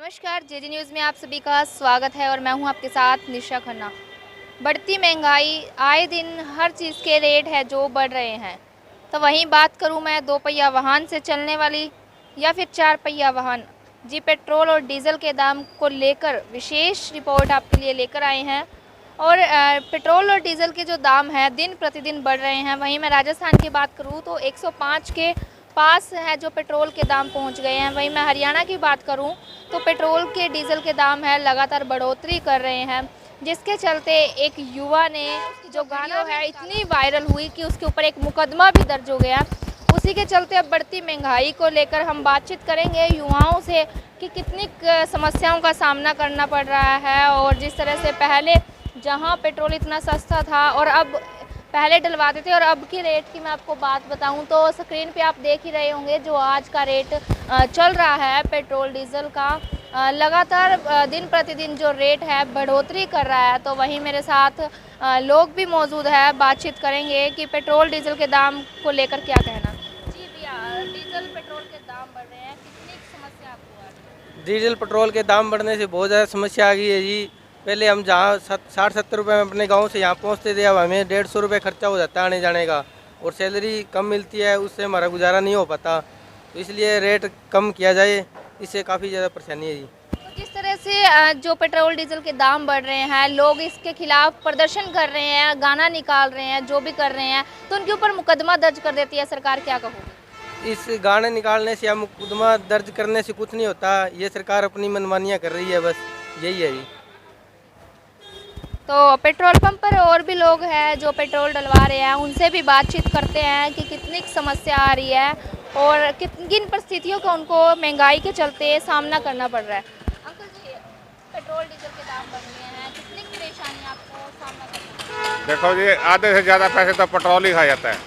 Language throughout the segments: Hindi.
नमस्कार, जेडी न्यूज़ में आप सभी का स्वागत है और मैं हूं आपके साथ निशा खन्ना। बढ़ती महंगाई, आए दिन हर चीज़ के रेट है जो बढ़ रहे हैं। तो वहीं बात करूं मैं दो पहिया वाहन से चलने वाली या फिर चार पहिया वाहन, जी पेट्रोल और डीजल के दाम को लेकर विशेष रिपोर्ट आपके लिए लेकर आए हैं। और पेट्रोल और डीजल के जो दाम हैं दिन प्रतिदिन बढ़ रहे हैं। वहीं मैं राजस्थान की बात करूं तो 105 के पास है जो पेट्रोल के दाम पहुंच गए हैं। वहीं मैं हरियाणा की बात करूं तो पेट्रोल के डीजल के दाम है लगातार बढ़ोतरी कर रहे हैं, जिसके चलते एक युवा ने जो गाना है इतनी वायरल हुई कि उसके ऊपर एक मुकदमा भी दर्ज हो गया। उसी के चलते अब बढ़ती महंगाई को लेकर हम बातचीत करेंगे युवाओं से कि कितनी समस्याओं का सामना करना पड़ रहा है। और जिस तरह से पहले जहां पेट्रोल इतना सस्ता था और अब पहले डलवाते थे और अब की रेट की मैं आपको बात बताऊं तो स्क्रीन पे आप देख ही रहे होंगे जो आज का रेट चल रहा है पेट्रोल डीजल का। लगातार दिन प्रतिदिन जो रेट है बढ़ोतरी कर रहा है। तो वहीं मेरे साथ लोग भी मौजूद है, बातचीत करेंगे कि पेट्रोल डीजल के दाम को लेकर क्या कहना। जी भैया, डीजल पेट्रोल के दाम बढ़ रहे हैं, कितनी समस्या आपको आ रही है? डीजल पेट्रोल के दाम बढ़ने से बहुत ज़्यादा समस्या आ गई है जी। पहले हम जहाँ 60-70 रुपये में अपने गांव से यहाँ पहुँचते थे, अब हमें 150 रुपये खर्चा हो जाता है आने जाने का, और सैलरी कम मिलती है, उससे हमारा गुजारा नहीं हो पाता। तो इसलिए रेट कम किया जाए, इससे काफ़ी ज़्यादा परेशानी है जी। तो जिस तरह से जो पेट्रोल डीजल के दाम बढ़ रहे हैं, लोग इसके खिलाफ प्रदर्शन कर रहे हैं, गाना निकाल रहे हैं, जो भी कर रहे हैं, तो उनके ऊपर मुकदमा दर्ज कर देती है सरकार, क्या कहोगे? इस गाने निकालने से या मुकदमा दर्ज करने से कुछ नहीं होता, ये सरकार अपनी मनमानियाँ कर रही है, बस यही है जी। तो पेट्रोल पंप पर और भी लोग हैं जो पेट्रोल डलवा रहे हैं, उनसे भी बातचीत करते हैं कि कितनी समस्या आ रही है और किन परिस्थितियों का उनको महंगाई के चलते सामना करना पड़ रहा है। अंकल जी, पेट्रोल डीजल के दाम बढ़ रहे हैं, कितनी परेशानी आपको सामना करना है? देखो जी, आधे से ज़्यादा पैसे तो पेट्रोल ही खा जाता है।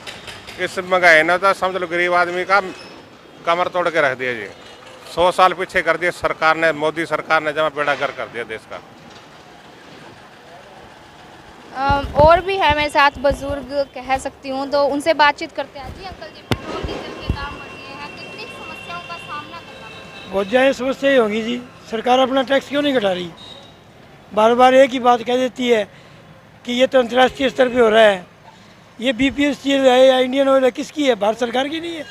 इस महंगाई ने तो समझ लो गरीब आदमी का कमर तोड़ के रख दिया जी। 100 साल पीछे कर दिया सरकार ने, मोदी सरकार ने जमा बेड़ा गर्क कर दिया देश का। और भी है मेरे साथ बुजुर्ग कह सकती हूँ, तो उनसे बातचीत करते हैं। जी अंकल जी, पेट्रोल डीजल के दाम बढ़ रहे हैं, कितनी समस्याओं का सामना करना पड़ रहा है? बहुत ज़्यादा समस्या ही होगी जी। सरकार अपना टैक्स क्यों नहीं घटा रही? बार बार एक ही बात कह देती है कि ये तो अंतर्राष्ट्रीय स्तर पे हो रहा है। ये BPSCL है या इंडियन ऑयल है, किसकी है? भारत सरकार की नहीं है?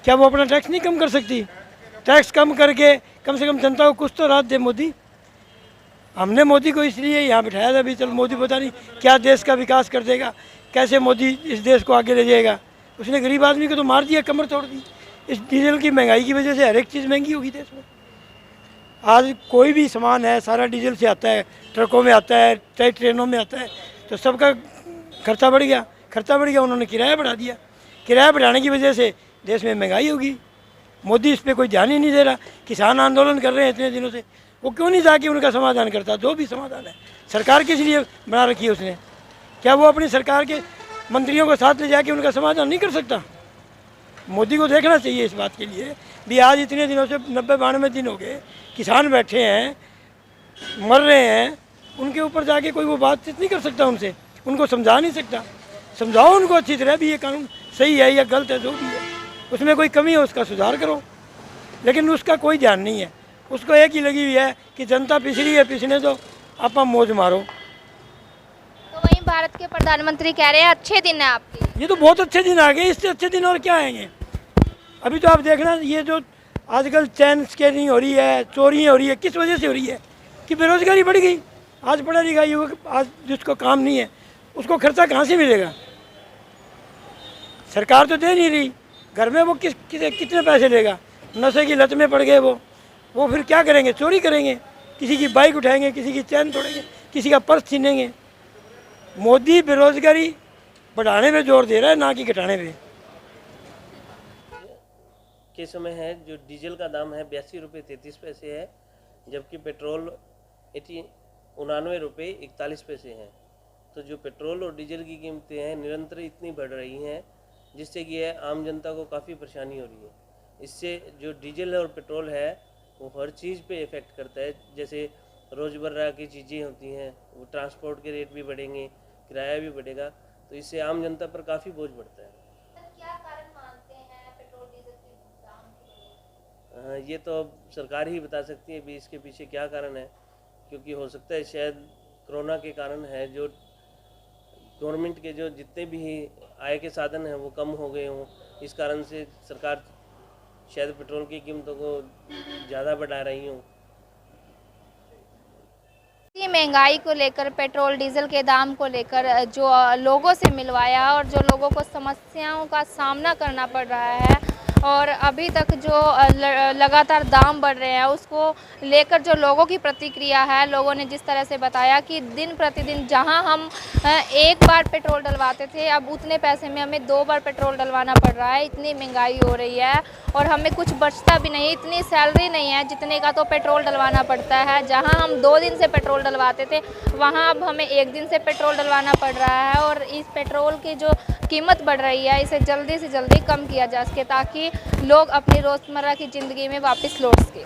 क्या वो अपना टैक्स नहीं कम कर सकती? टैक्स कम करके कम से कम जनता को कुछ तो राहत दे मोदी। हमने मोदी को इसलिए यहाँ बिठाया था, भी चल मोदी पता नहीं क्या देश का विकास कर देगा, कैसे मोदी इस देश को आगे ले जाएगा। उसने गरीब आदमी को तो मार दिया, कमर तोड़ दी। इस डीजल की महंगाई की वजह से हर एक चीज़ महंगी होगी देश में। आज कोई भी सामान है सारा डीजल से आता है, ट्रकों में आता है, ट्रेनों में आता है, तो सबका खर्चा बढ़ गया। खर्चा बढ़ गया, उन्होंने किराया बढ़ा दिया। किराया बढ़ाने की वजह से देश में महंगाई होगी। मोदी इस पर कोई ध्यान ही नहीं दे रहा। किसान आंदोलन कर रहे हैं इतने दिनों से, वो क्यों नहीं जाके उनका समाधान करता? जो भी समाधान है सरकार किस लिए बना रखी है उसने? क्या वो अपनी सरकार के मंत्रियों को साथ ले जाके उनका समाधान नहीं कर सकता? मोदी को देखना चाहिए इस बात के लिए भी। आज इतने दिनों से 90-92 दिन हो गए, किसान बैठे हैं, मर रहे हैं, उनके ऊपर जाके कोई वो बातचीत नहीं कर सकता उनसे, उनको समझा नहीं सकता। समझाओ उनको अच्छी तरह भी, ये कानून सही है या गलत है, जो भी है उसमें कोई कमी है उसका सुधार करो। लेकिन उसका कोई ध्यान नहीं है, उसको एक ही लगी हुई है कि जनता पिछड़ी है, पिछड़े तो आप मौज मारो। तो वहीं भारत के प्रधानमंत्री कह रहे हैं अच्छे दिन है आपके। ये तो बहुत अच्छे दिन आ गए, इससे अच्छे दिन और क्या आएंगे? अभी तो आप देखना, ये जो आजकल चैन स्कैनिंग हो रही है, चोरियाँ हो रही है, किस वजह से हो रही है? कि बेरोजगारी बढ़ गई। आज पढ़ा लिखा युवक, आज जिसको काम नहीं है उसको खर्चा कहाँ से मिलेगा? सरकार तो दे नहीं रही, घर में वो कितने पैसे देगा? नशे की लत में पड़ गए वो फिर क्या करेंगे? चोरी करेंगे, किसी की बाइक उठाएंगे, किसी की चैन तोड़ेंगे, किसी का पर्स छीनेंगे। मोदी बेरोजगारी बढ़ाने में जोर दे रहा है, ना कि घटाने में। के समय है जो डीजल का दाम है 82 रुपये 33 पैसे है, जबकि पेट्रोल 99 रुपये 41 पैसे हैं। तो जो पेट्रोल और डीजल की कीमतें हैं निरंतर इतनी बढ़ रही हैं, जिससे कि आम जनता को काफ़ी परेशानी हो रही है। इससे जो डीजल और पेट्रोल है वो हर चीज़ पे इफ़ेक्ट करता है। जैसे रोज़मर्रा की चीज़ें होती हैं, वो ट्रांसपोर्ट के रेट भी बढ़ेंगे, किराया भी बढ़ेगा, तो इससे आम जनता पर काफ़ी बोझ बढ़ता है। क्या कारण मानते हैं पेट्रोल डीजल के दाम के लिए? ये तो अब सरकार ही बता सकती है भी इसके पीछे क्या कारण है, क्योंकि हो सकता है शायद कोरोना के कारण है, जो गवर्नमेंट के जो जितने भी आय के साधन हैं वो कम हो गए हों, इस कारण से सरकार शायद पेट्रोल की कीमतों को ज़्यादा बढ़ा रही हों। महंगाई को लेकर, पेट्रोल डीजल के दाम को लेकर जो लोगों से मिलवाया और जो लोगों को समस्याओं का सामना करना पड़ रहा है, और अभी तक जो लगातार दाम बढ़ रहे हैं उसको लेकर जो लोगों की प्रतिक्रिया है, लोगों ने जिस तरह से बताया कि दिन प्रतिदिन जहां हम एक बार पेट्रोल डलवाते थे, अब उतने पैसे में हमें 2 बार पेट्रोल डलवाना पड़ रहा है। इतनी महंगाई हो रही है और हमें कुछ बचता भी नहीं, इतनी सैलरी नहीं है जितने का तो पेट्रोल डलवाना पड़ता है। जहां हम 2 दिन से पेट्रोल डलवाते थे, वहां अब हमें 1 दिन से पेट्रोल डलवाना पड़ रहा है। और इस पेट्रोल की जो कीमत बढ़ रही है, इसे जल्दी से जल्दी कम किया जा सके ताकि लोग अपनी रोज़मर्रा की ज़िंदगी में वापस लौट सकें।